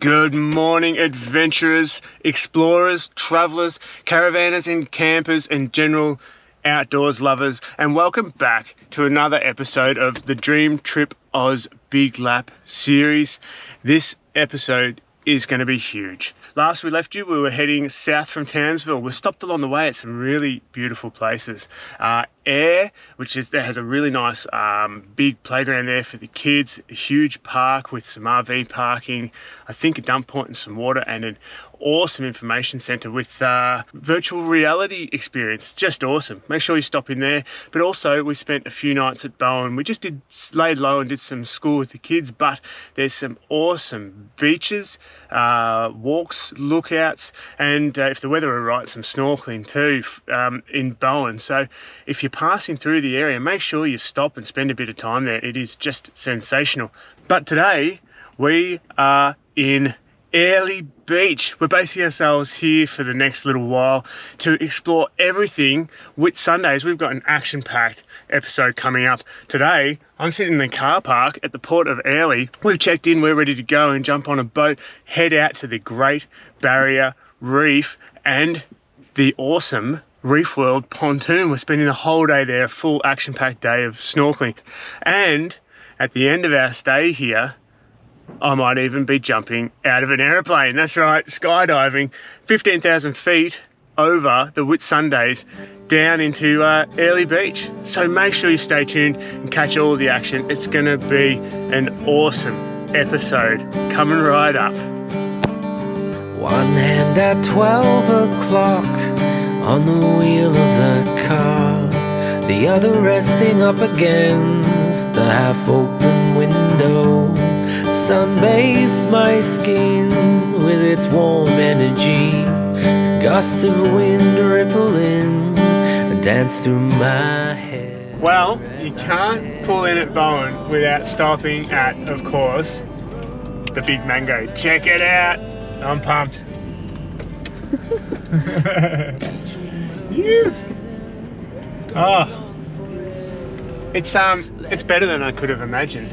Good morning, adventurers, explorers, travellers, caravanners and campers and general outdoors lovers, and welcome back to another episode of the Dream Trip Oz Big Lap series. This episode is going to be huge. Last we left you, we were heading south from Townsville. We stopped along the way at some really beautiful places. Ayr, there has a really nice big playground there for the kids, a huge park with some RV parking, I think a dump point and some water, and an awesome information centre with virtual reality experience. Just awesome. Make sure you stop in there. But also we spent a few nights at Bowen. We just laid low and did some school with the kids, but there's some awesome beaches, walks, lookouts, and if the weather were right, some snorkelling too in Bowen. So if you're passing through the area, make sure you stop and spend a bit of time there. It is just sensational. But today we are in Airlie Beach. We're basing ourselves here for the next little while to explore everything Whitsundays. We've got an action-packed episode coming up. Today, I'm sitting in the car park at the port of Airlie. We've checked in, we're ready to go and jump on a boat, head out to the Great Barrier Reef and the awesome Reef World pontoon. We're spending the whole day there, a full action-packed day of snorkeling. And at the end of our stay here, I might even be jumping out of an aeroplane. That's right, skydiving 15,000 feet over the Whitsundays down into Airlie Beach. So make sure you stay tuned and catch all of the action. It's going to be an awesome episode coming right up. One hand at 12 o'clock on the wheel of the car, the other resting up against the half-open window. Sunbathes my skin with its warm energy. Gusts of wind ripple in and dance through my head. Well, you can't pull in at Bowen without stopping at, of course, the Big Mango. Check it out. I'm pumped. Oh, it's better than I could have imagined.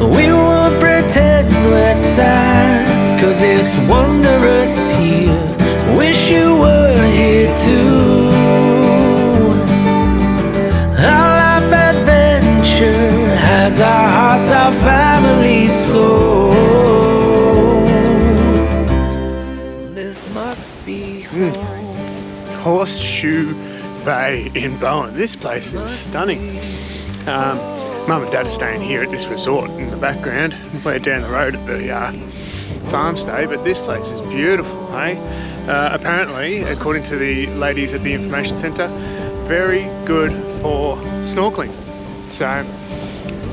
We won't pretend we're sad, 'cause it's wondrous here. Wish you were here too. Our life adventure has our hearts, our family soul. This must be home. Horseshoe Bay in Bowen. This place is stunning. Mum and Dad are staying here at this resort in the background. We're down the road at the farm stay, but this place is beautiful, hey? Apparently, according to the ladies at the information centre, very good for snorkelling. So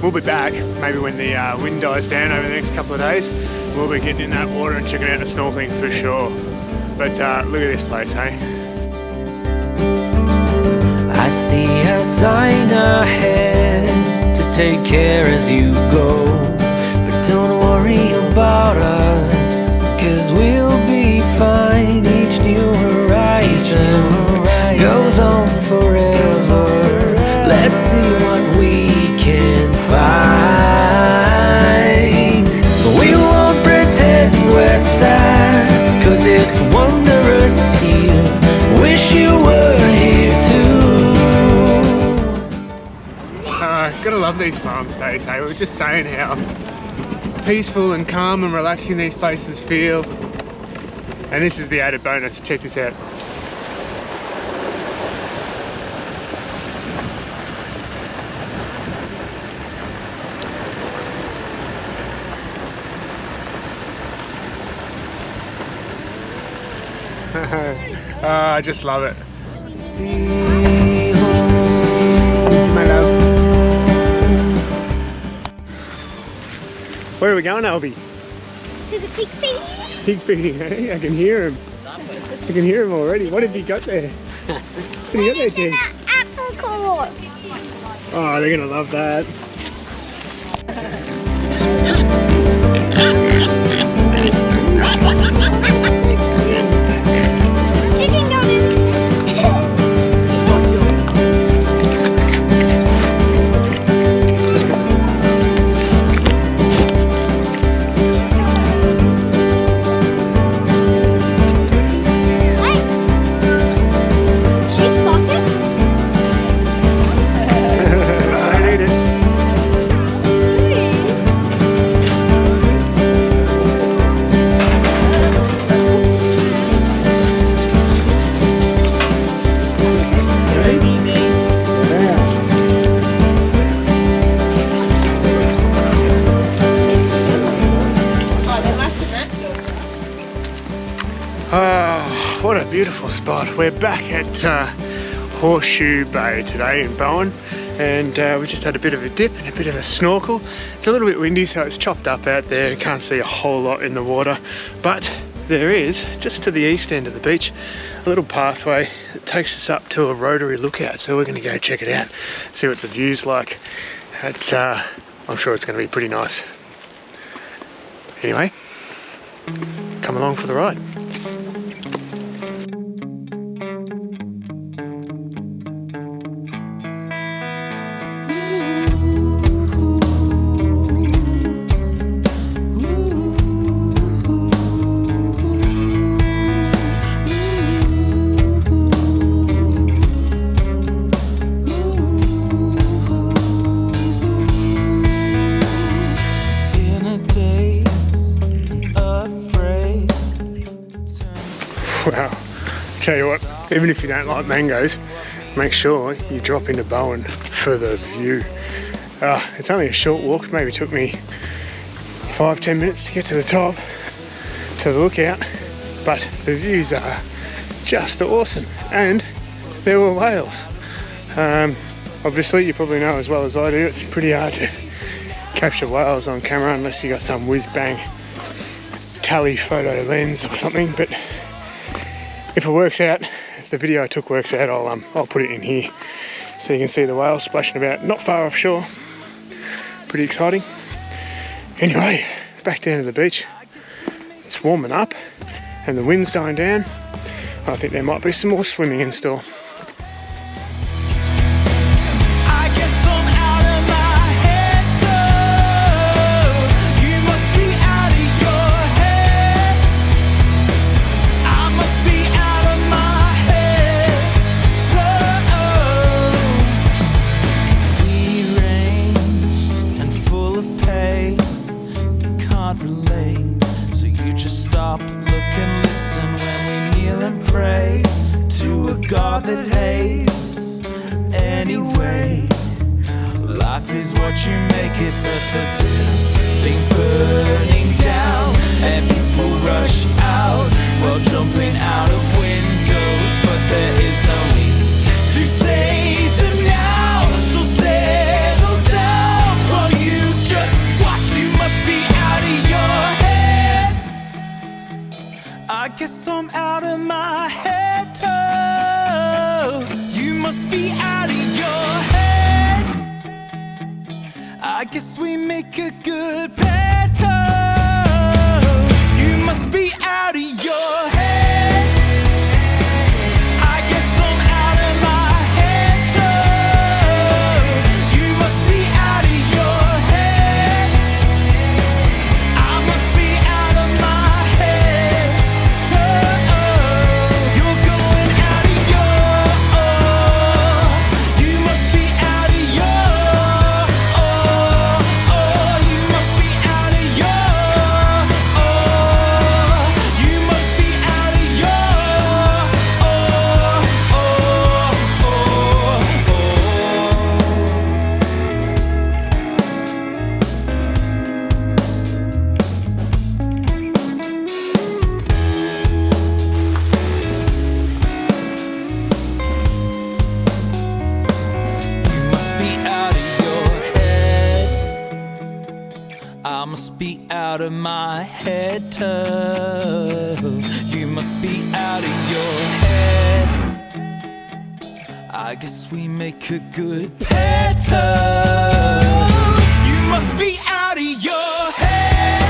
we'll be back maybe when the wind dies down over the next couple of days. We'll be getting in that water and checking out the snorkelling for sure. But look at this place, hey? I see a sign ahead to take care as you go, but don't worry about us, 'cause we'll be fine. Each new horizon goes on forever. Let's see what we can find. We won't pretend we're sad, 'cause it's wondrous here. Wish you were here too. Gotta love these farm stays, hey? We were just saying how peaceful and calm and relaxing these places feel. And this is the added bonus. Check this out. I just love it. My love. Where are we going, Albie? To the pig feeding. Pig feeding, hey? I can hear him. I can hear him already. What have you got there? What have you got there, Tim? Apple core. Oh, they're gonna love that. Chicken garden. what a beautiful spot. We're back at Horseshoe Bay today in Bowen, and we just had a bit of a dip and a bit of a snorkel. It's a little bit windy, so it's chopped up out there. You can't see a whole lot in the water, but there is, just to the east end of the beach, a little pathway that takes us up to a rotary lookout, so we're going to go check it out, see what the view's like. I'm sure it's going to be pretty nice. Anyway, come along for the ride. Wow, tell you what, even if you don't like mangoes, make sure you drop into Bowen for the view. It's only a short walk, maybe took me 5-10 minutes to get to the top, to the lookout, but the views are just awesome, and there were whales. Obviously, you probably know as well as I do, it's pretty hard to capture whales on camera unless you got some whiz-bang telephoto lens or something, but if it works out, if the video I took works out, I'll put it in here so you can see the whales splashing about not far offshore. Pretty exciting. Anyway, back down to the beach. It's warming up and the wind's dying down. I think there might be some more swimming in store. God that hates anyway. Life is what you make it, but the things burning down and people rush out while jumping out of windows, but there is no need to save them now. So settle down while you just watch. You must be out of your head. I guess I'm out of my head. You must be out of your head. I guess we make a good pattern. You must be out of your head. I guess I'm out of my head too. You must be out of your head. I must be out of my head too. You're going out of your. You must be out of your. You must be out of your. You must be out of your. You must be out of your head. I must be out of my head too. You must be out of your head. I guess we make a good pattern. You must be out of your head.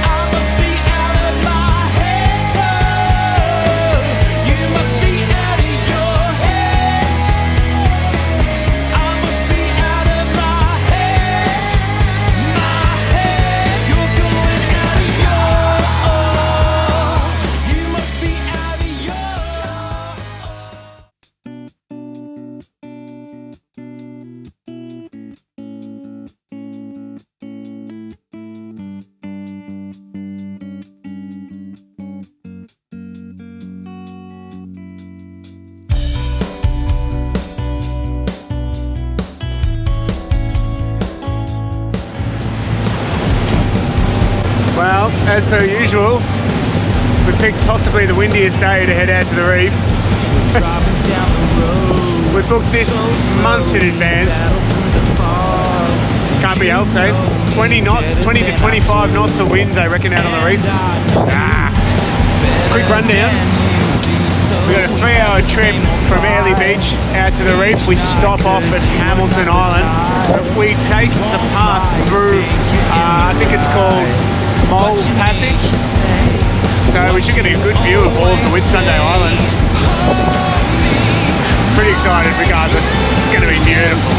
I must be out of my head too. You must be out of your head. I must be out of my head. My head. You're going out of your. You must be out of your. Well, as per usual, We picked possibly the windiest day to head out to the reef. We booked this months in advance. Can't be helped, eh? 20 knots, 20 to 25 knots of wind, they reckon, out on the reef. Quick rundown. We got a 3-hour trip from Airlie Beach out to the reef. We stop off at Hamilton Island. We take the path through, I think it's called Mole Passage. So we should get a good view of all of the Whitsunday Islands. Pretty excited regardless. It's going to be beautiful.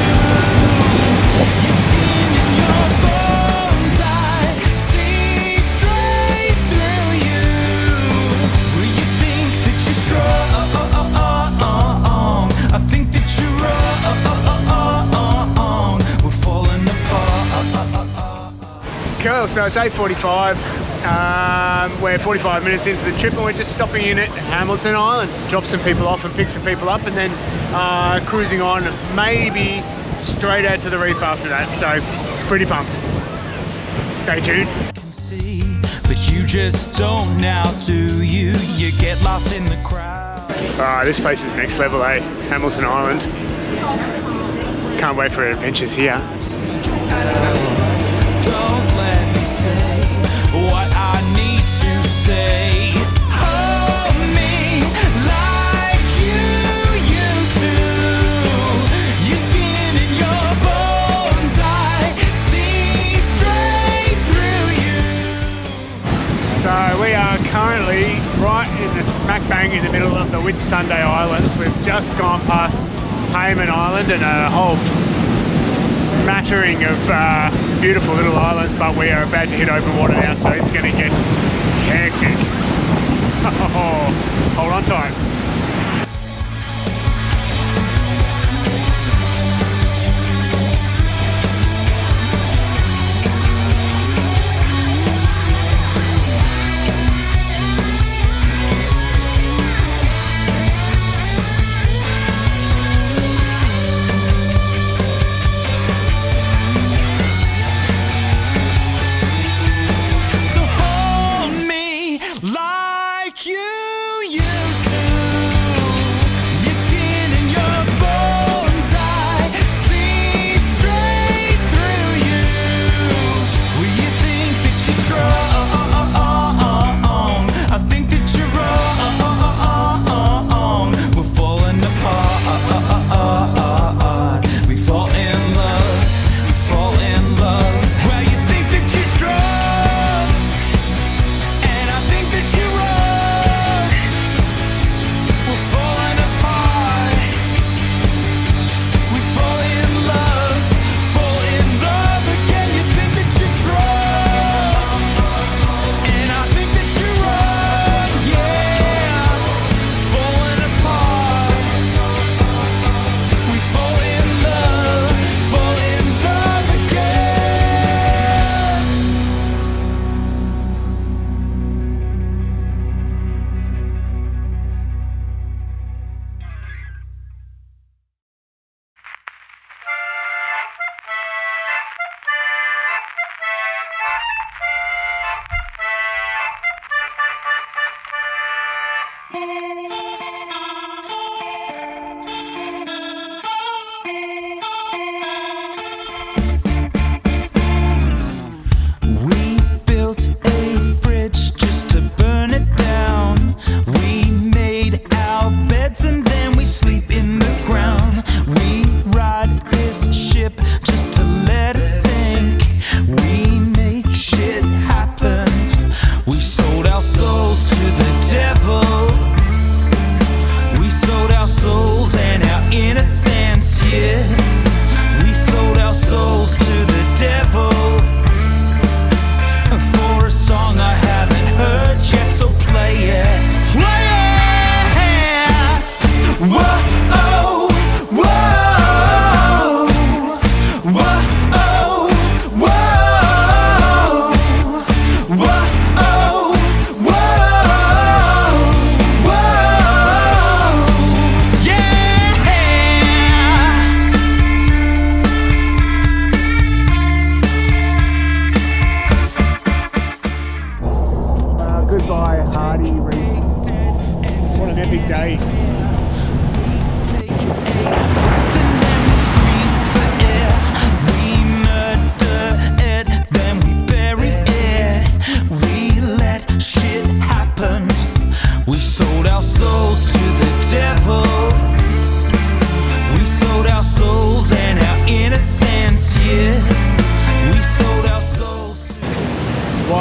Cool, so it's 8:45. We're 45 minutes into the trip and we're just stopping in at Hamilton Island. Drop some people off and pick some people up and then cruising on, maybe straight out to the reef after that. So pretty pumped. Stay tuned. But you just don't now, do you? You get lost in the crowd. This place is next level, eh? Hamilton Island. Can't wait for adventures here. Don't let me say what I need to say. Hold me like you used to. Your skin and your bones, I see straight through you. So we are currently right in the smack bang in the middle of the Whitsunday Islands. We've just gone past Hayman Island and a whole smattering of beautiful little islands, but we are about to hit open water now, so it's going to get hectic. Hold on tight. So hold me like you used to.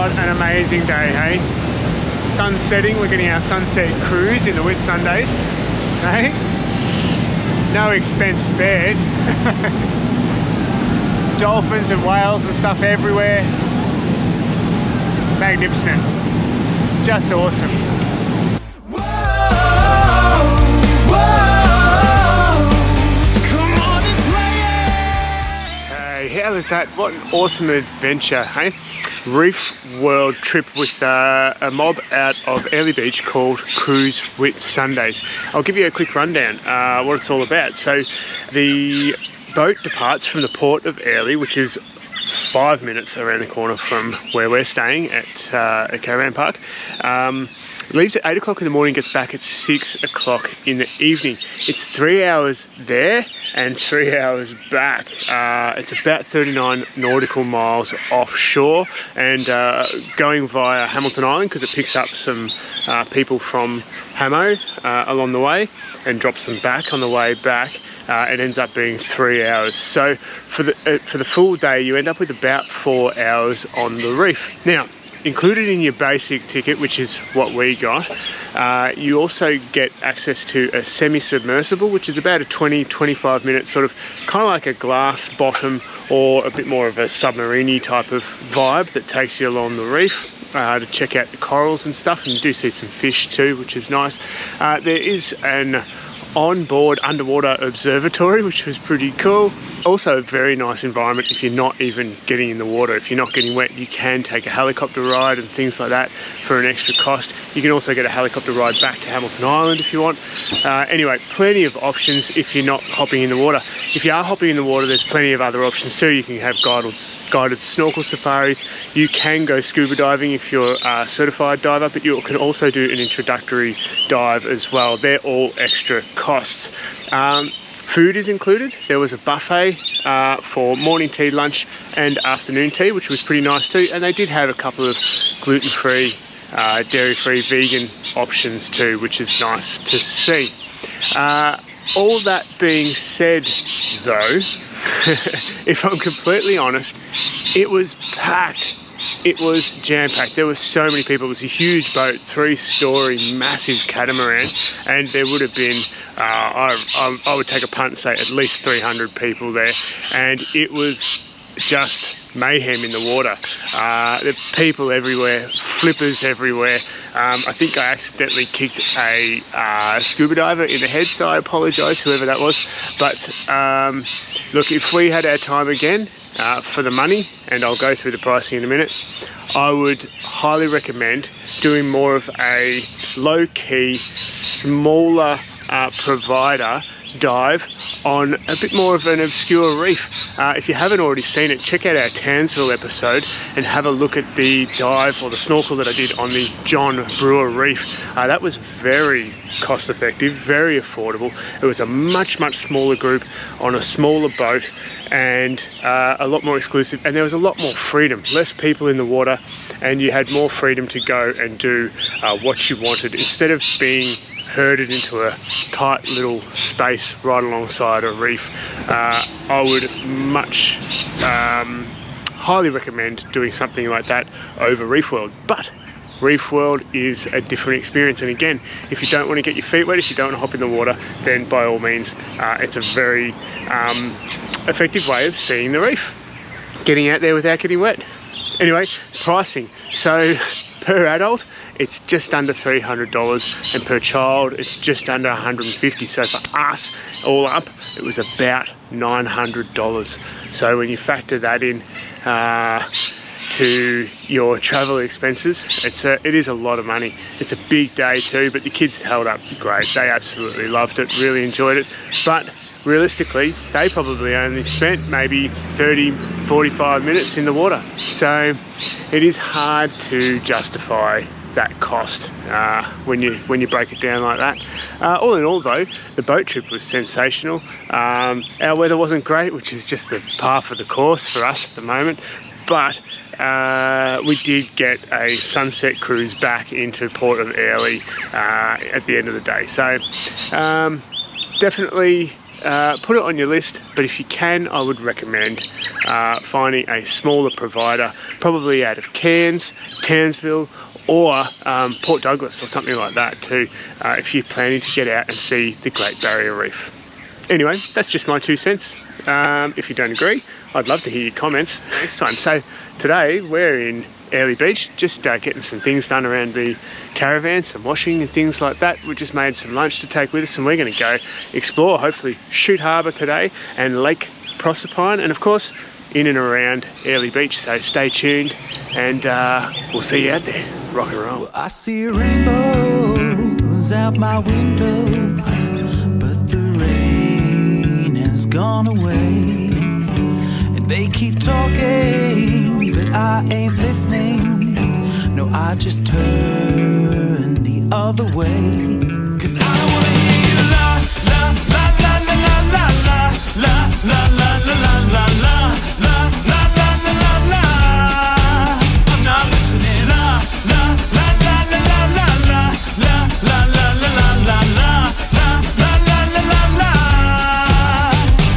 What an amazing day, hey? Sun setting, we're getting our sunset cruise in the Whitsundays, hey? No expense spared. Dolphins and whales and stuff everywhere. Magnificent. Just awesome. Hey, how was that? What an awesome adventure, hey? Reef World trip with a mob out of Airlie Beach called Cruise Whitsundays. I'll give you a quick rundown what it's all about. So the boat departs from the port of Airlie, which is 5 minutes around the corner from where we're staying at a caravan park. Leaves at 8 o'clock in the morning, gets back at 6 o'clock in the evening. It's 3 hours there and 3 hours back. It's about 39 nautical miles offshore and going via Hamilton Island because it picks up some people from Hamo along the way and drops them back on the way back. It ends up being 3 hours. So for the full day, you end up with about 4 hours on the reef. Now, included in your basic ticket, which is what we got, you also get access to a semi-submersible, which is about a 20-25 minute sort of kind of like a glass bottom or a bit more of a submarine-y type of vibe that takes you along the reef to check out the corals and stuff, and you do see some fish too, which is nice. There is an on-board underwater observatory, which was pretty cool. Also a very nice environment if you're not even getting in the water. If you're not getting wet, you can take a helicopter ride and things like that for an extra cost. You can also get a helicopter ride back to Hamilton Island if you want. Anyway, plenty of options if you're not hopping in the water. If you are hopping in the water, there's plenty of other options too. You can have guided snorkel safaris. You can go scuba diving if you're a certified diver, but you can also do an introductory dive as well. They're all extra costs. Food is included. There was a buffet for morning tea, lunch and afternoon tea, which was pretty nice too, and they did have a couple of gluten-free, dairy-free vegan options too, which is nice to see. All that being said though, if I'm completely honest, it was packed. It was jam-packed. There were so many people. It was a huge boat, 3-story, massive catamaran, and there would have been, I would take a punt and say at least 300 people there, and it was just mayhem in the water. There were people everywhere, flippers everywhere. I think I accidentally kicked a scuba diver in the head, so I apologise, whoever that was. But look, if we had our time again, for the money, and I'll go through the pricing in a minute, I would highly recommend doing more of a low-key, smaller provider dive on a bit more of an obscure reef. If you haven't already seen it, check out our Townsville episode and have a look at the dive or the snorkel that I did on the John Brewer Reef. That was very cost effective, very affordable. It was a much smaller group on a smaller boat and a lot more exclusive, and there was a lot more freedom, less people in the water, and you had more freedom to go and do what you wanted instead of being herded into a tight little space right alongside a reef. I would much highly recommend doing something like that over Reef World, but Reef World is a different experience, and again, if you don't want to get your feet wet, if you don't want to hop in the water, then by all means it's a very effective way of seeing the reef, getting out there without getting wet. Anyway, pricing. So per adult, it's just under $300, and per child, it's just under $150. So for us, all up, it was about $900. So when you factor that in to your travel expenses, it is a lot of money. It's a big day too, but the kids held up great. They absolutely loved it, really enjoyed it. But realistically, they probably only spent maybe 30-45 minutes in the water. So it is hard to justify that cost when you break it down like that. All in all though, the boat trip was sensational. Our weather wasn't great, which is just the par for the course for us at the moment, but we did get a sunset cruise back into Port of Airlie at the end of the day. So definitely put it on your list, but if you can, I would recommend finding a smaller provider, probably out of Cairns, Townsville, or Port Douglas or something like that too, if you're planning to get out and see the Great Barrier Reef. Anyway, that's just my 2 cents. If you don't agree, I'd love to hear your comments next time. So today we're in Airlie Beach, just getting some things done around the caravan, some washing and things like that. We just made some lunch to take with us, and we're going to go explore, hopefully, Shute Harbour today and Lake Proserpine, and of course in and around Airlie Beach. So stay tuned, and we'll see you out there. Rock and roll. Well, I see rainbows out my window, but the rain has gone away. And they keep talking, but I ain't listening. No, I just turn the other way. 'Cause I don't wanna hear you la la la la la la la la la la la la la la la la la la la. I'm not listening. La la la la la la la la la la la la la la la la la la.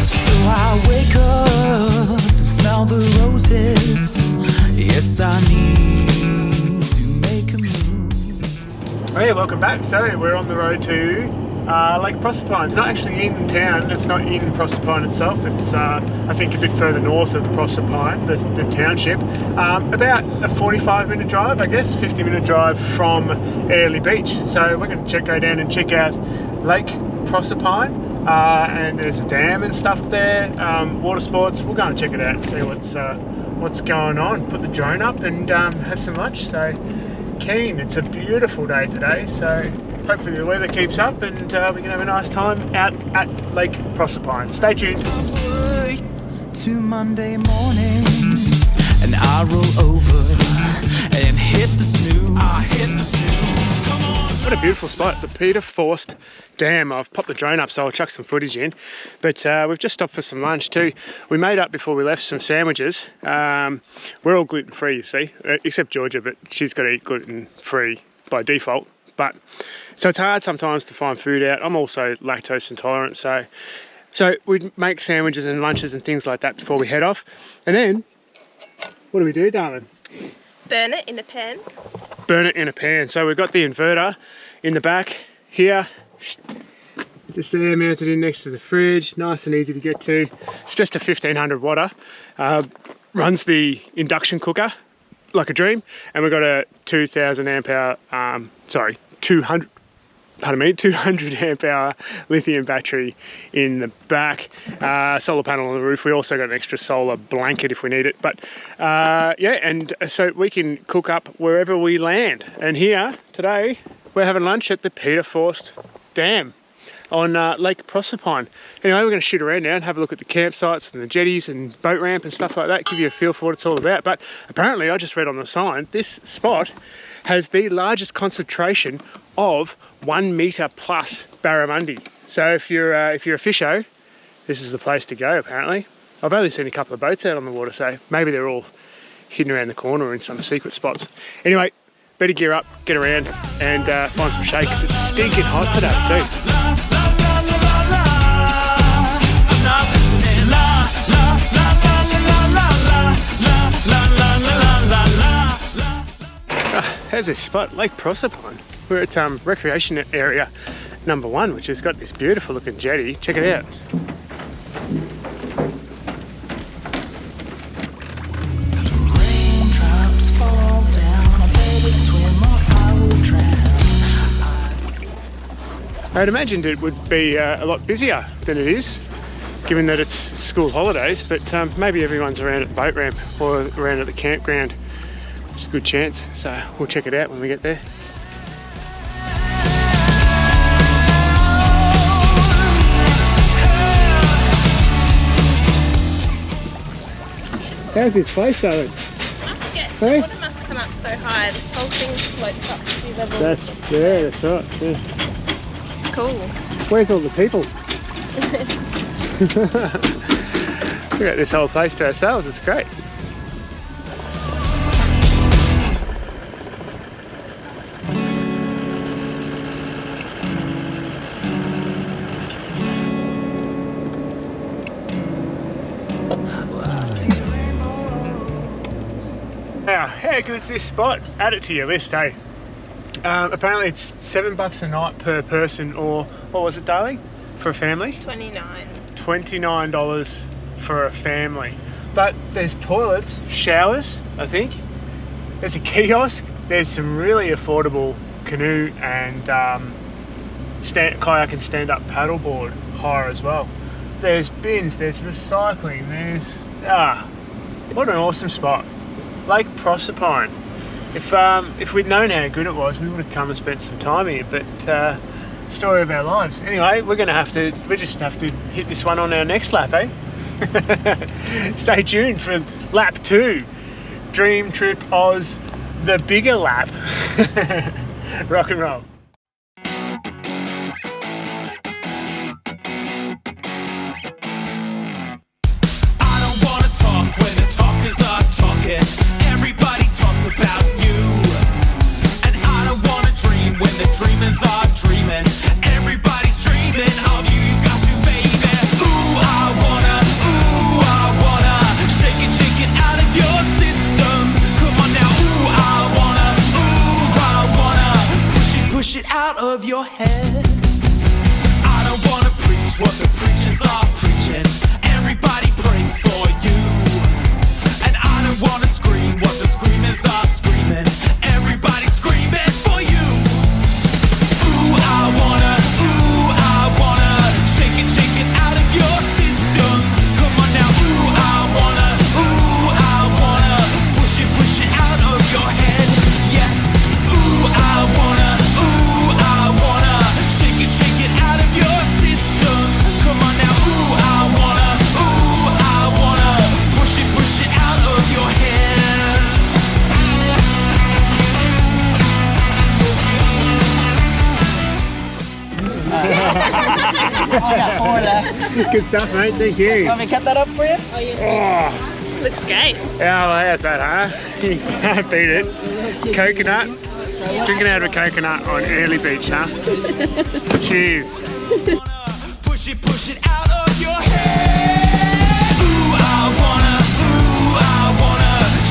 So I wake up and smell the roses. Yes, I need to make a move. Hey, welcome back. So we're on the road to Lake Proserpine. It's not actually in town, it's not in Proserpine itself, it's I think a bit further north of Proserpine, the township. About a 45-minute drive, I guess, 50-minute drive from Airlie Beach. So we're going to go down and check out Lake Proserpine, and there's a dam and stuff there, water sports. We'll go and check it out and see what's going on. Put the drone up and have some lunch. So keen. It's a beautiful day today, so hopefully the weather keeps up and we can have a nice time out at Lake Proserpine. Stay tuned. To Monday morning, and I roll over and hit the snooze. I hit the snooze. Come on. What a beautiful spot, the Peter Forst Dam. I've popped the drone up so I'll chuck some footage in, but we've just stopped for some lunch too. We made up before we left some sandwiches. We're all gluten free, you see, except Georgia, but she's got to eat gluten free by default. But so it's hard sometimes to find food out. I'm also lactose intolerant, so we'd make sandwiches and lunches and things like that before we head off. And then, what do we do, darling? Burn it in a pan. Burn it in a pan. So we've got the inverter in the back here, just there mounted in next to the fridge, nice and easy to get to. It's just a 1500 watter, runs the induction cooker like a dream, and we've got a 2000 amp hour, 200 amp hour lithium battery in the back, solar panel on the roof. We also got an extra solar blanket if we need it, but yeah, and so we can cook up wherever we land. And here today we're having lunch at the Peter Forst Dam on Lake Proserpine. Anyway, we're going to shoot around now and have a look at the campsites and the jetties and boat ramp and stuff like that, give you a feel for what it's all about. But apparently, I just read on the sign, this spot has the largest concentration of 1 metre plus barramundi. So if you're a fisho, this is the place to go apparently. I've only seen a couple of boats out on the water, so maybe they're all hidden around the corner or in some secret spots. Anyway, better gear up, get around and find some shade because it's stinking hot today too. How's this spot? Lake Proserpine. We're at recreation area number 1, which has got this beautiful looking jetty. Check it out. I'd imagined it would be a lot busier than it is, given that it's school holidays, but maybe everyone's around at the boat ramp or around at the campground. It's a good chance, so we'll check it out when we get there. How's this place, darling? The water must come up so high. This whole thing floats up a few levels. That's right. Yeah. It's cool. Where's all the people? We got this whole place to ourselves. It's great. Now, how good is this spot? Add it to your list, hey? Apparently it's $7 a night per person, or what was it, darling? For a family? $29 for a family. But there's toilets, showers, I think. There's a kiosk. There's some really affordable canoe and kayak and stand-up paddleboard hire as well. There's bins, there's recycling, there's what an awesome spot. Lake Proserpine. If we'd known how good it was, we would have come and spent some time here, but story of our lives. Anyway, we just have to hit this one on our next lap, eh? Stay tuned for lap 2. Dream Trip Oz, the bigger lap. Rock and roll. I don't wanna talk when the talkers are talking. Everybody talks about you. And I don't wanna dream when the dreamers are dreaming. Everybody's dreaming of you, you got to, baby. Ooh, I wanna shake it out of your system. Come on now, ooh, I wanna push it out of your head. I don't wanna preach what the preachers are preaching. Everybody prays for you. And I don't wanna scream what the screamers are screaming. Everybody's screaming for you. Ooh, I wanna shake it out of your system. Come on now, ooh, I wanna push it out of your head. Yes, ooh, I wanna shake it out of your system. Come on now, ooh, I wanna push it out of your head. Good stuff, mate. Thank you. Want me to cut that up for you? Oh yeah. Looks great. Yeah, well, how's that, huh? You can't beat it. Coconut. Drinking out of a coconut on Airlie Beach, huh? Cheers. Push it out of your head. Ooh, I wanna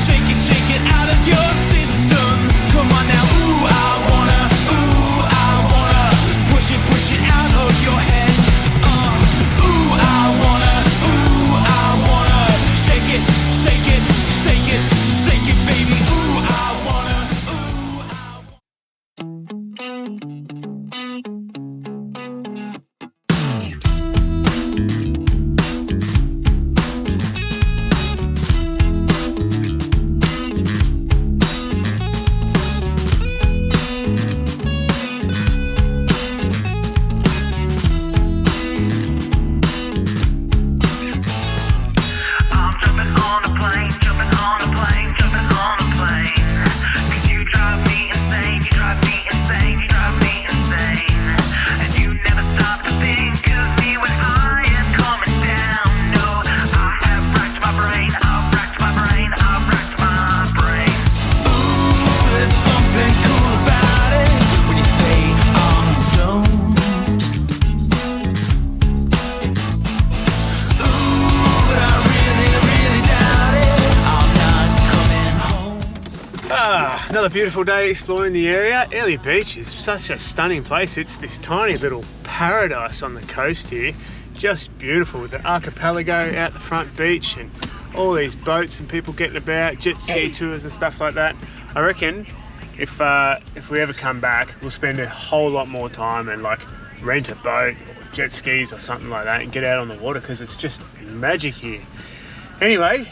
shake it out of your system. Come on now, ooh, I wanna push it out of your head. Ooh, I wanna shake it, baby. Ooh, I wanna. Another beautiful day exploring the area. Airlie Beach is such a stunning place. It's this tiny little paradise on the coast here. Just beautiful with the archipelago out the front beach and all these boats and people getting about, jet ski tours and stuff like that. I reckon if we ever come back, we'll spend a whole lot more time and like rent a boat or jet skis or something like that and get out on the water because it's just magic here. Anyway,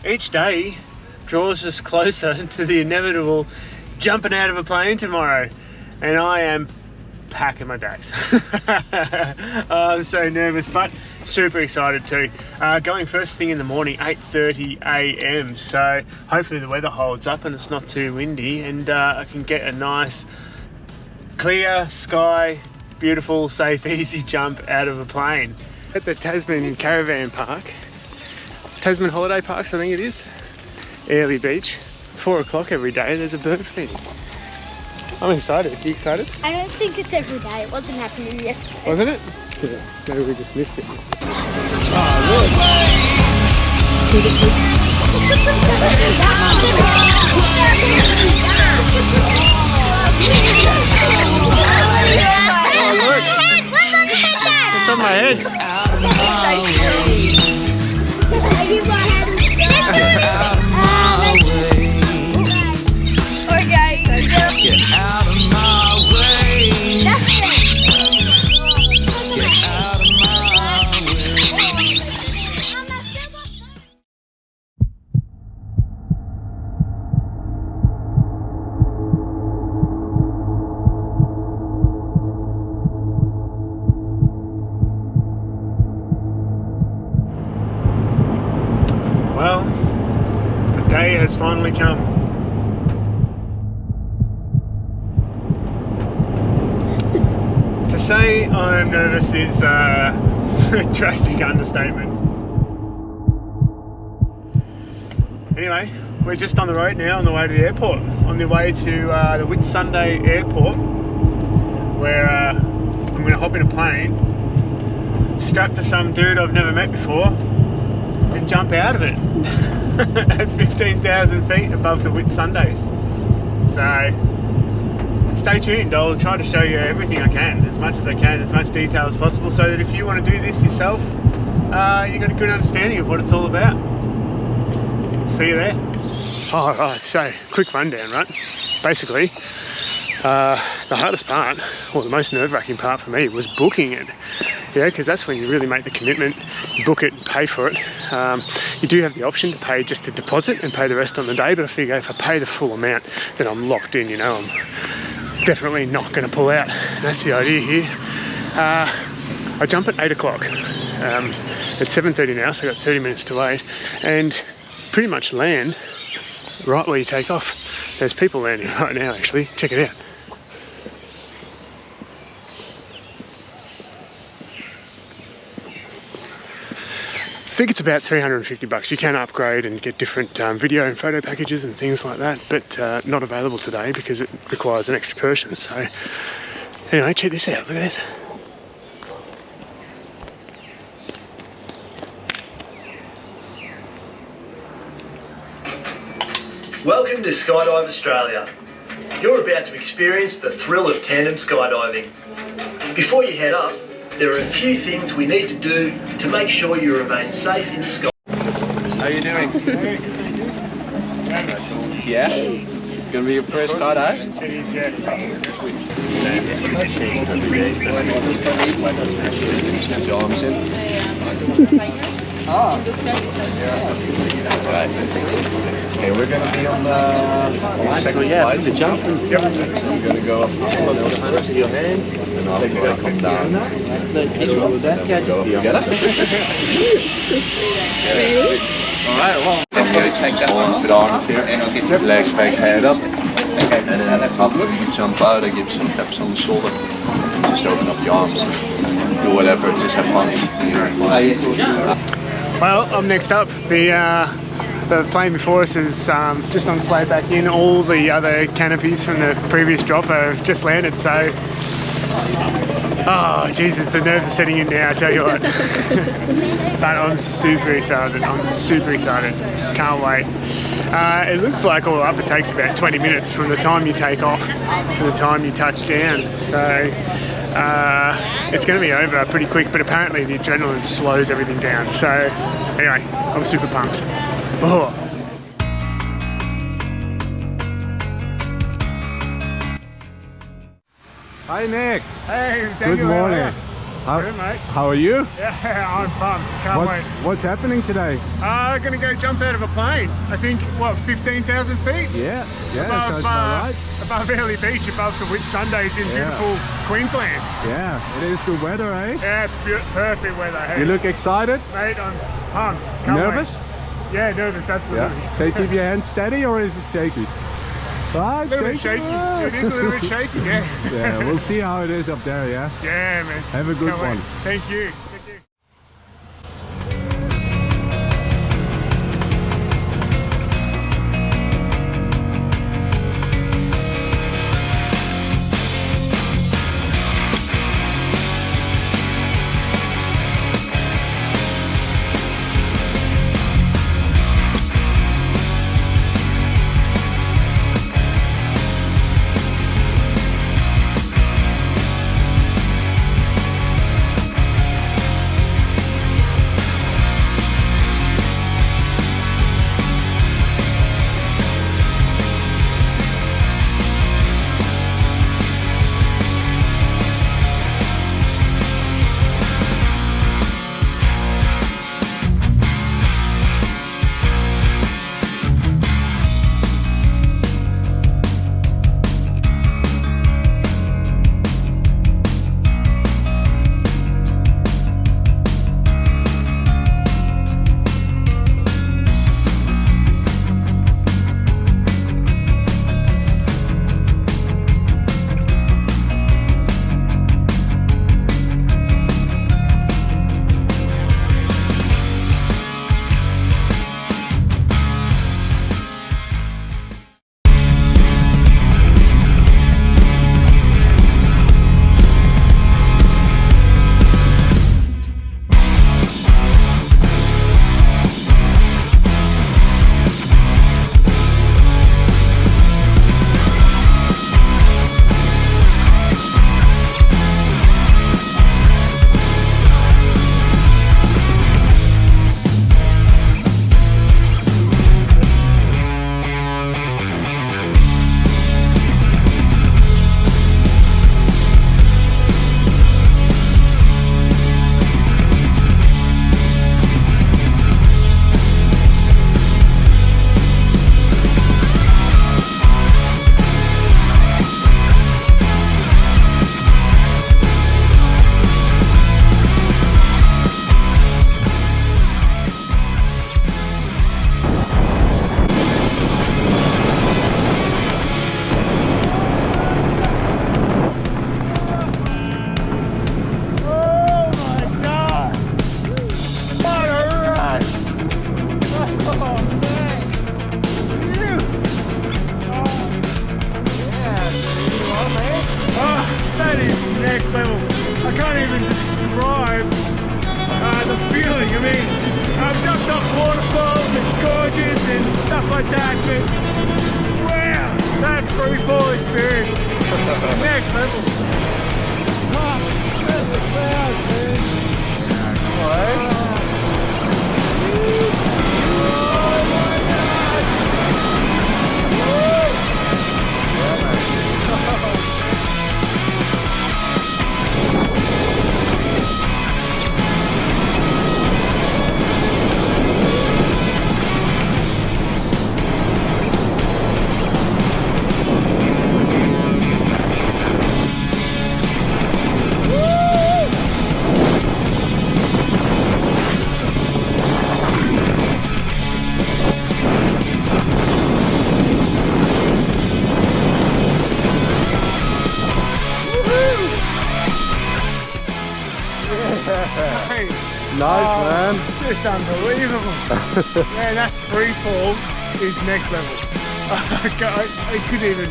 each day draws us closer to the inevitable jumping out of a plane tomorrow, and I am packing my days. I'm so nervous but super excited too. Going first thing in the morning, 8:30 a.m. so hopefully the weather holds up and it's not too windy and I can get a nice clear sky, beautiful, safe, easy jump out of a plane. At the Tasman Caravan Park, Tasman Holiday Parks I think it is, Airlie Beach, 4 o'clock every day there's a bird feeding. I'm excited. Are you excited? I don't think it's every day. It wasn't happening yesterday. Wasn't it? Yeah, maybe we just missed it. Oh, look. has finally come. To say I'm nervous is a drastic understatement. Anyway, we're just on the road now on the way to the airport. On the way to the Whitsundays airport, where I'm going to hop in a plane, strap to some dude I've never met before, and jump out of it at 15,000 feet above the Whitsundays. So stay tuned. I'll try to show you everything I can, as much as I can, as much detail as possible, so that if you want to do this yourself, you've got a good understanding of what it's all about. See you there. Oh, right, so quick rundown, right? Basically, the hardest part, or the most nerve-wracking part for me, was booking it. Yeah, because that's when you really make the commitment, you book it and pay for it. You do have the option to pay just a deposit and pay the rest on the day, but I figure if I pay the full amount, then I'm locked in, you know, I'm definitely not going to pull out. And that's the idea here. I jump at 8 o'clock. It's 7:30 now, so I've got 30 minutes to wait, and pretty much land right where you take off. There's people landing right now, actually. Check it out. I think it's about $350. You can upgrade and get different video and photo packages and things like that, but not available today because it requires an extra person. So anyway, check this out. Look at this. Welcome to Skydive Australia. You're about to experience the thrill of tandem skydiving. Before you head up, there are a few things we need to do to make sure you remain safe in the sky. How are you doing? Yeah? Gonna be your first skydive? It is, yeah. Get your arms in. Right. Okay, we're going to be on the second flight. The jump. Yep. We're going to go up To your hands. and I'll come down. We'll Go together. Alright, well. Okay, take that one, put arms here, legs back, head up. And then at the top, you jump out, I give some taps on the shoulder. And just open up your arms. Do whatever, just have fun. Well, I'm next up. The plane before us is just on its way back in. All the other canopies from the previous drop have just landed, so oh Jesus, the nerves are setting in now, I tell you what. But I'm super excited. Can't wait. It looks like all up it takes about 20 minutes from the time you take off to the time you touch down, so it's going to be over pretty quick, but apparently the adrenaline slows everything down. So anyway, I'm super pumped. Oh. Hi Nick. Hey, Good morning. Good, mate. How are you? Yeah, I'm pumped. Can't wait. What's happening today? Gonna go jump out of a plane. I think, what, 15,000 feet? Yeah, that sounds about right. Above Airlie Beach, above the Whitsundays in beautiful Queensland. Yeah, it is good weather, eh? Yeah, perfect weather. Hey. You look excited? Mate, I'm pumped. Can't Nervous? wait. Yeah, nervous, absolutely. Yeah. They keep your hands steady or is it shaky? Right, A little bit shaky. It is a little bit shaky, yeah. Yeah, we'll see how it is up there, yeah? Yeah, man. Have a good Can't wait. one. Thank you. Wow, that free fall experience. Next level. Oh, that's the clouds, man. Nice, man. Just unbelievable. Man, that free fall is next level. I couldn't even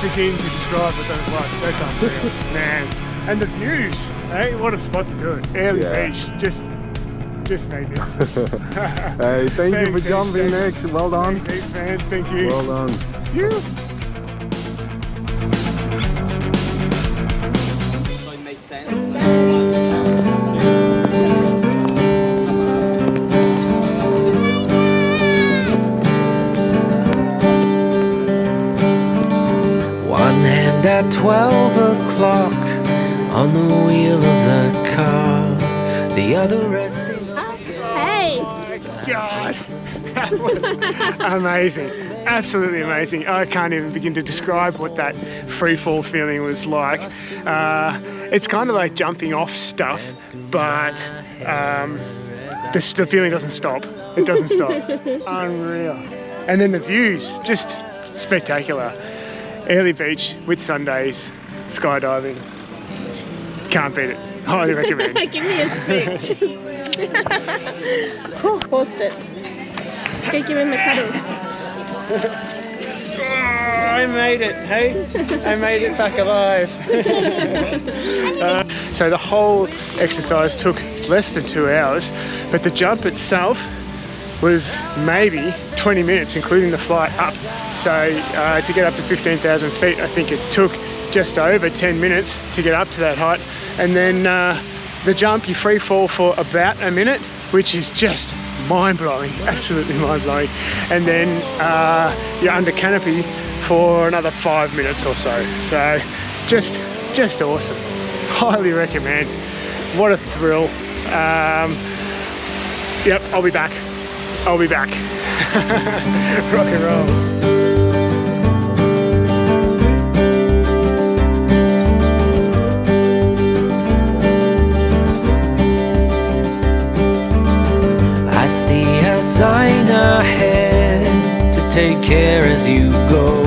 begin to describe what that's like. That's unreal, man. And the views, hey, what a spot to do it. Airlie Beach, just magnificent. Hey, thank you for jumping next. Well done. Thanks, man. Thank you. Well done. You. At 12 o'clock on the wheel of the car, the other resting up Hey! God, that was amazing. Absolutely amazing. I can't even begin to describe what that free fall feeling was like. It's kind of like jumping off stuff, but the feeling doesn't stop. It doesn't stop. It's unreal. And then the views, just spectacular. Airlie Beach, Whitsundays, skydiving. Can't beat it. Highly recommend. Give me a speech. Paused it. Go give him a cuddle. Oh, I made it, hey? I made it back alive. So the whole exercise took less than 2 hours, but the jump itself was maybe 20 minutes, including the flight up. So to get up to 15,000 feet, I think it took just over 10 minutes to get up to that height. And then the jump, you free fall for about a minute, which is just mind-blowing, absolutely mind-blowing. And then you're under canopy for another 5 minutes or so. So just awesome. Highly recommend. What a thrill. Yep, I'll be back. I'll be back. Rock and roll. I see a sign ahead to take care as you go.